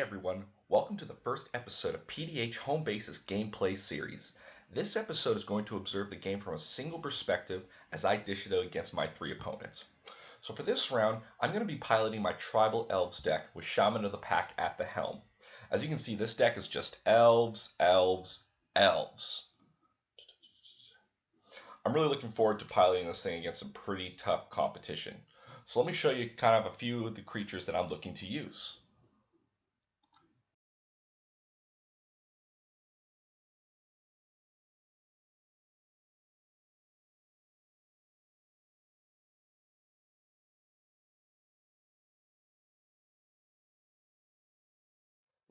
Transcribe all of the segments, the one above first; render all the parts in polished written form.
everyone, welcome to the first episode of PDH Home Base's gameplay series. This episode is going to observe the game from a single perspective as I dish it out against my three opponents. So for this round, I'm going to be piloting my Tribal Elves deck with Shaman of the Pack at the helm. As you can see, this deck is just elves, elves, elves. I'm really looking forward to piloting this thing against some pretty tough competition. So let me show you kind of a few of the creatures that I'm looking to use.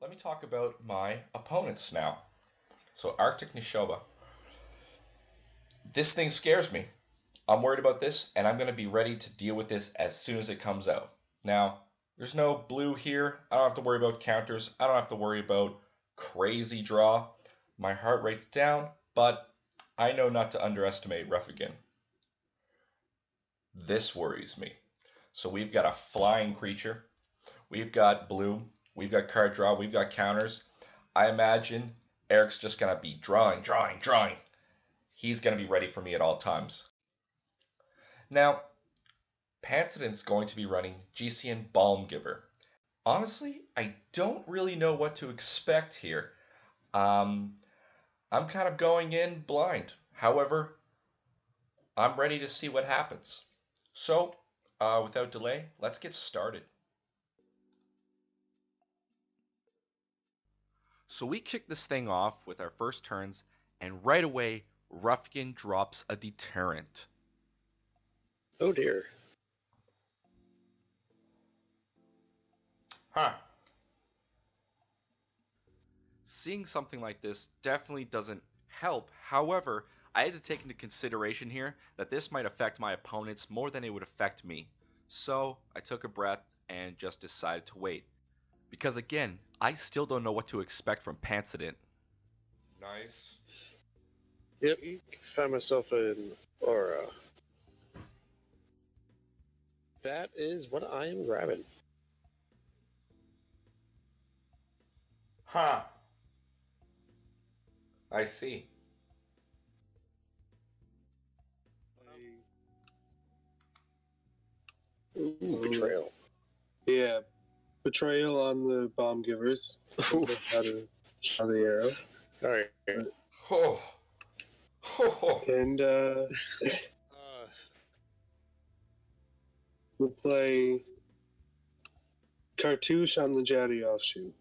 Let me talk about my opponents now. So Arctic Nishoba. This thing scares me. I'm worried about this, and I'm going to be ready to deal with this as soon as it comes out. Now, there's no blue here. I don't have to worry about counters. I don't have to worry about crazy draw. My heart rate's down, but I know not to underestimate Ruffigan. This worries me. So we've got a flying creature. We've got blue. We've got card draw. We've got counters. I imagine Eric's just going to be drawing. He's going to be ready for me at all times. Now, Pansadin's going to be running GCN Balm Giver. Honestly, I don't really know what to expect here. I'm kind of going in blind. However, I'm ready to see what happens. So, without delay, let's get started. So we kick this thing off with our first turns, and right away, Ruffigan drops a deterrent. Oh dear. Huh. Seeing something like this definitely doesn't help. However, I had to take into consideration here that this might affect my opponents more than it would affect me. So I took a breath and just decided to wait. Because again, I still don't know what to expect from Pansadin. Nice. Yep, you found myself in Aura. That is what I am grabbing. Huh. I see. Ooh, betrayal. Yeah, betrayal on the bomb givers. How the arrow. Alright. Oh. And we'll play Cartouche on the Jaddy offshoot.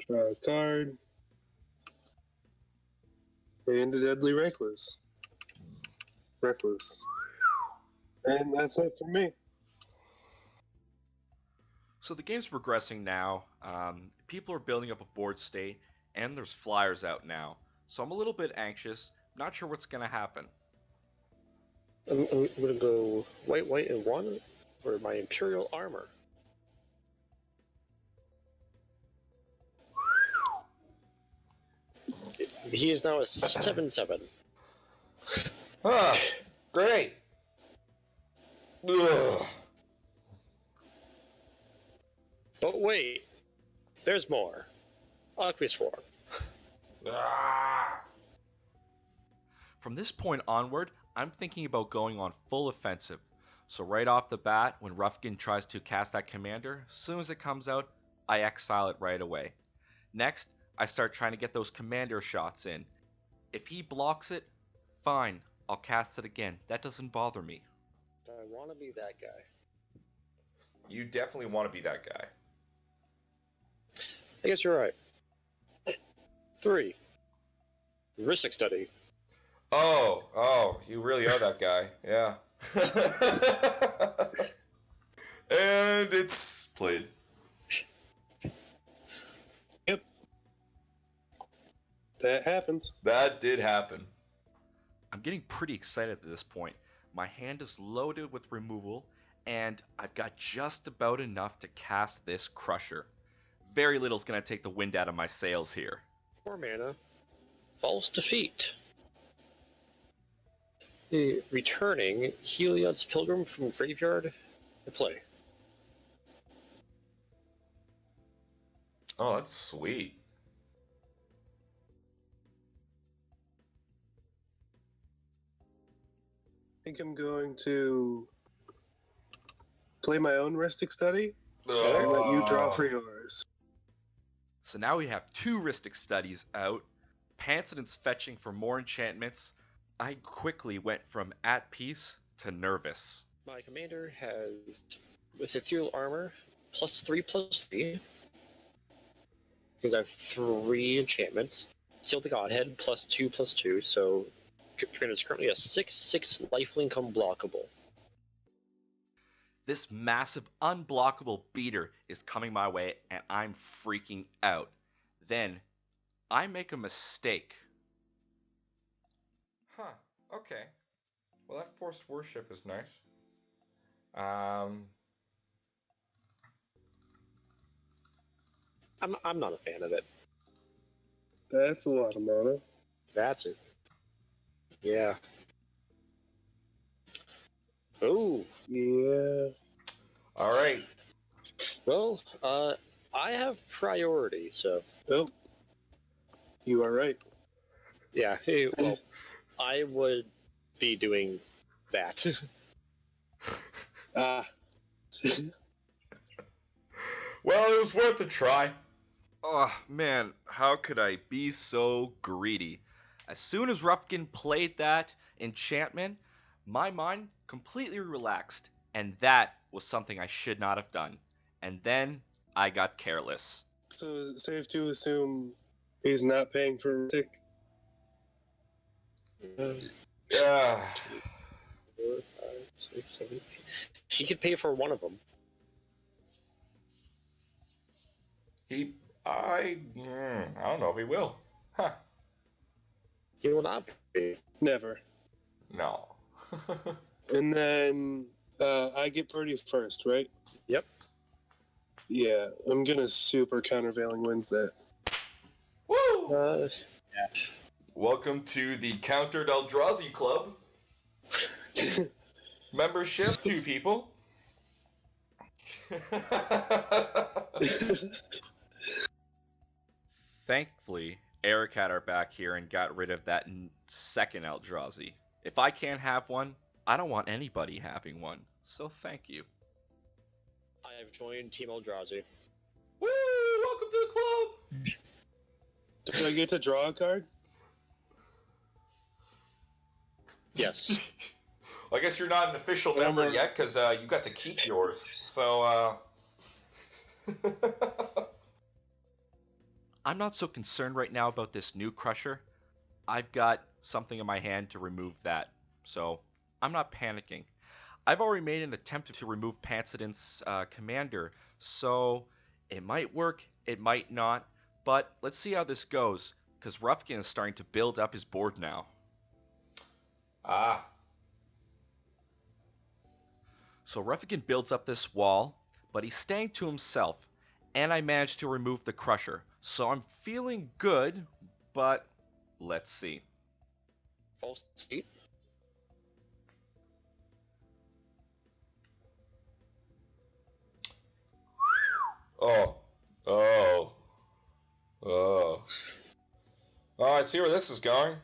Draw a card. And a Deadly Recluse. And that's it for me. So the game's progressing now. People are building up a board state, and there's flyers out now. So I'm a little bit anxious. Not sure what's going to happen. I'm gonna go white, and one for my Imperial Armor. He is now a 7/7. Ah, great. Ugh. But wait, there's more. Aqueous Form. Ah. From this point onward, I'm thinking about going on full offensive. So right off the bat, when Ruffigan tries to cast that commander, as soon as it comes out, I exile it right away. Next, I start trying to get those commander shots in. If he blocks it, fine, I'll cast it again. That doesn't bother me. I want to be that guy. You definitely want to be that guy. I guess you're right. 3. Ristic Study. Oh, you really are that guy. Yeah. And it's played. Yep. That happens. That did happen. I'm getting pretty excited at this point. My hand is loaded with removal, and I've got just about enough to cast this Crusher. Very little's gonna take the wind out of my sails here. 4 mana. False Defeat. Returning Heliod's Pilgrim from Graveyard to play. Oh, that's sweet. I think I'm going to play my own Rustic Study and let you draw for yours. So now we have 2 Ristic studies out. Pansadin's fetching for more enchantments. I quickly went from at peace to nervous. My commander has, with ethereal armor, +3/+3. Because I have 3 enchantments. Seal the Godhead, +2/+2. So commander is currently a 6/6 lifelink unblockable. This massive unblockable beater is coming my way and I'm freaking out. Then I make a mistake. Huh. Okay. Well, that forced worship is nice. I'm not a fan of it. That's a lot of mana. That's it. Yeah. Oh. Yeah. All right. Well, I have priority, so Oh. You are right. yeah. Hey, well, I would be doing that. Ah. Well, it was worth a try. Oh man, how could I be so greedy? As soon as Rufkin played that enchantment, my mind completely relaxed, and that was something I should not have done. And then I got careless. So is it safe to assume he's not paying for Rustic? Yeah. 4, 5, 6, 7. He could pay for one of them. I don't know if he will. Huh. He will not pay. Never. No. And then I get pretty first, right? Yep. Yeah, I'm gonna super countervailing winds that. Woo! Welcome to the Countered Eldrazi Club. Membership, 2 people. Thankfully, Eric had our back here and got rid of that second Eldrazi. If I can't have one, I don't want anybody having one. So thank you. I have joined Team Eldrazi. Woo! Welcome to the club. Do I get to draw a card? Yes. Well, I guess you're not an official member yet because you got to keep yours. So, I'm not so concerned right now about this new Crusher. I've got something in my hand to remove that, so I'm not panicking. I've already made an attempt to remove Pansadin's commander, so it might work, it might not, but let's see how this goes, because Rufkin is starting to build up his board now. So Rufkin builds up this wall, but he's staying to himself, and I managed to remove the Crusher, so I'm feeling good, but let's see. False seat. oh, I see where this is going.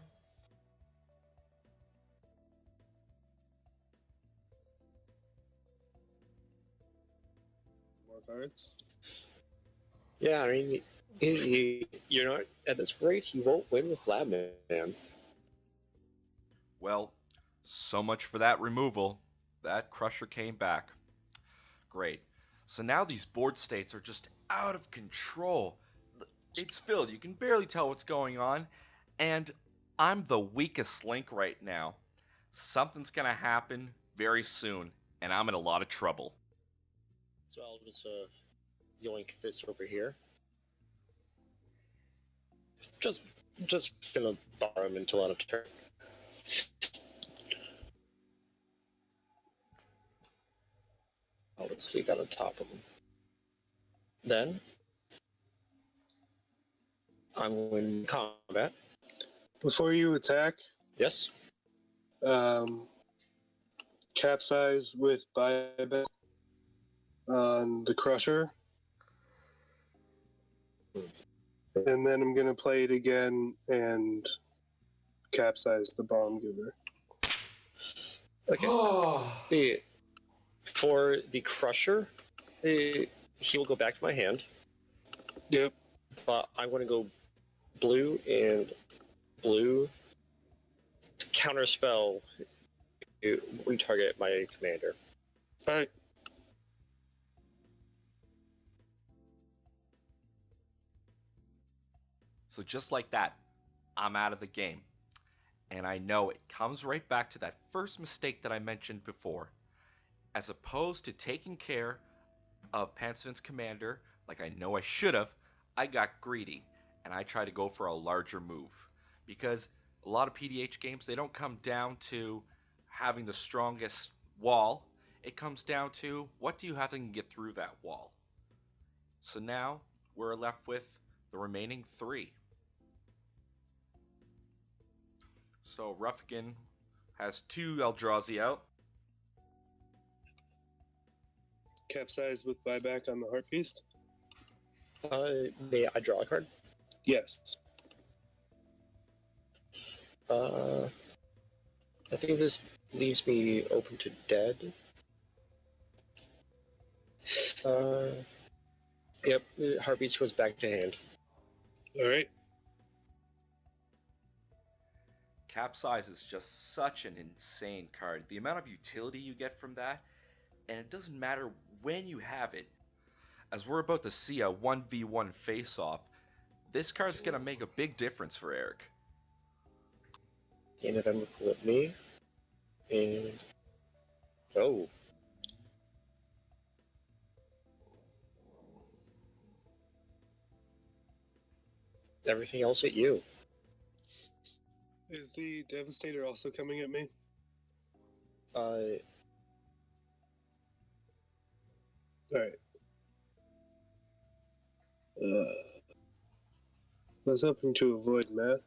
More cards. Yeah, I mean, you're not at this rate. You won't win with Labman. Well, so much for that removal. That Crusher came back. Great. So now these board states are just out of control. It's filled. You can barely tell what's going on. And I'm the weakest link right now. Something's going to happen very soon. And I'm in a lot of trouble. So I'll just yoink this over here. Just gonna bar him until out of turn. I'll just sleep on top of him. Then I'm in combat. Before you attack, Yes. Capsize with buyback on the Crusher. And then I'm going to play it again and capsize the bomb giver. Okay. For the Crusher, he will go back to my hand. Yep. But I'm going to go blue and blue to counterspell retarget my commander. All right. So just like that, I'm out of the game. And I know it comes right back to that first mistake that I mentioned before. As opposed to taking care of Pantheon's commander, like I know I should have, I got greedy and I tried to go for a larger move. Because a lot of PDH games, they don't come down to having the strongest wall. It comes down to what do you have to get through that wall. So now we're left with the remaining 3. So Ruffigan has 2 Eldrazi out. Capsize with buyback on the Heart Beast? May I draw a card? Yes. I think this leaves me open to dead. Yep, Heartbeats goes back to hand. All right. Capsize is just such an insane card. The amount of utility you get from that, and it doesn't matter when you have it. As we're about to see a 1v1 face-off, this card's going to make a big difference for Eric. And if I'm with me, and oh, everything else at you. Is the Devastator also coming at me? Uh, All right. I was hoping to avoid math.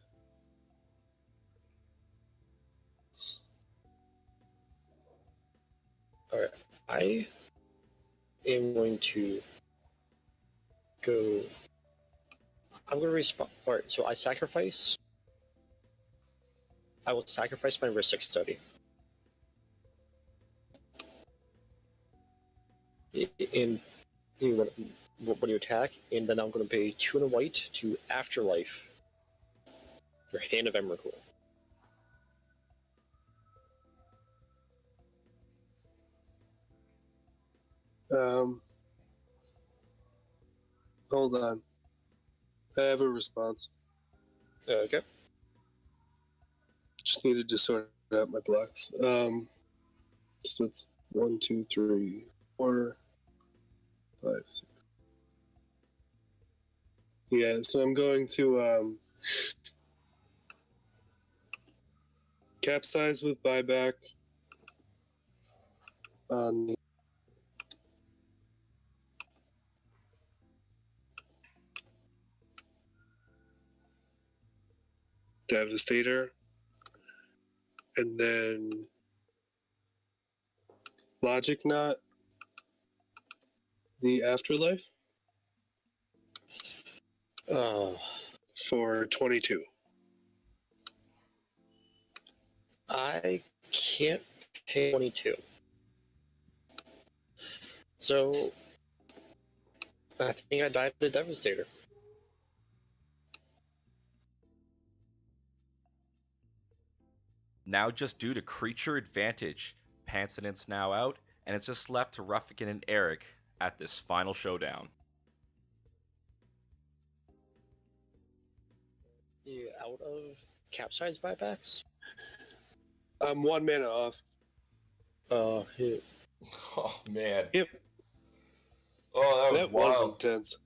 all right. I am going to go. I'm going to respond. All right. So I sacrifice. I will sacrifice my Ristic Study. And when you attack, and then I'm going to pay 2 and a white to Afterlife. Your Hand of Emrakul. Hold on. I have a response. Okay. Just needed to sort out my blocks. So that's 1, 2, 3, 4, 5, 6. Yeah, so I'm going to capsize with buyback on the Devastator, and then Logic Knot, the Afterlife for 22. I can't pay 22. So I think I died to the Devastator. Now just due to creature advantage, Pantheon's now out, and it's just left to Ruffigan and Eric at this final showdown. You out of capsize buybacks? I'm 1 mana off. Yeah. Oh man. Yep. Oh, That was intense.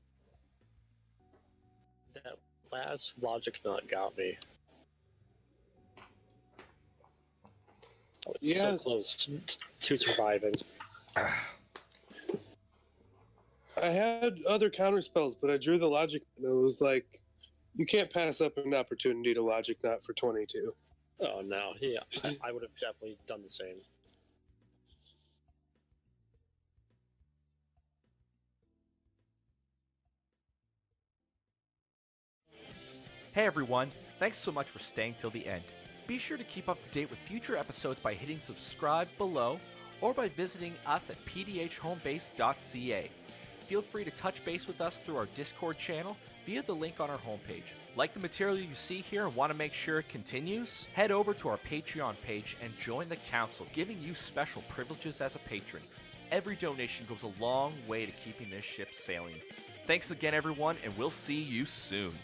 That last Logic Knot got me. I was Yeah. so close to surviving. I had other counter spells, but I drew the Logic, and it was like, you can't pass up an opportunity to Logic Knot for 22. Oh no, yeah, I would have definitely done the same. Hey everyone, thanks so much for staying till the end. Be sure to keep up to date with future episodes by hitting subscribe below or by visiting us at pdhhomebase.ca. Feel free to touch base with us through our Discord channel via the link on our homepage. Like the material you see here and want to make sure it continues? Head over to our Patreon page and join the council, giving you special privileges as a patron. Every donation goes a long way to keeping this ship sailing. Thanks again everyone, and we'll see you soon.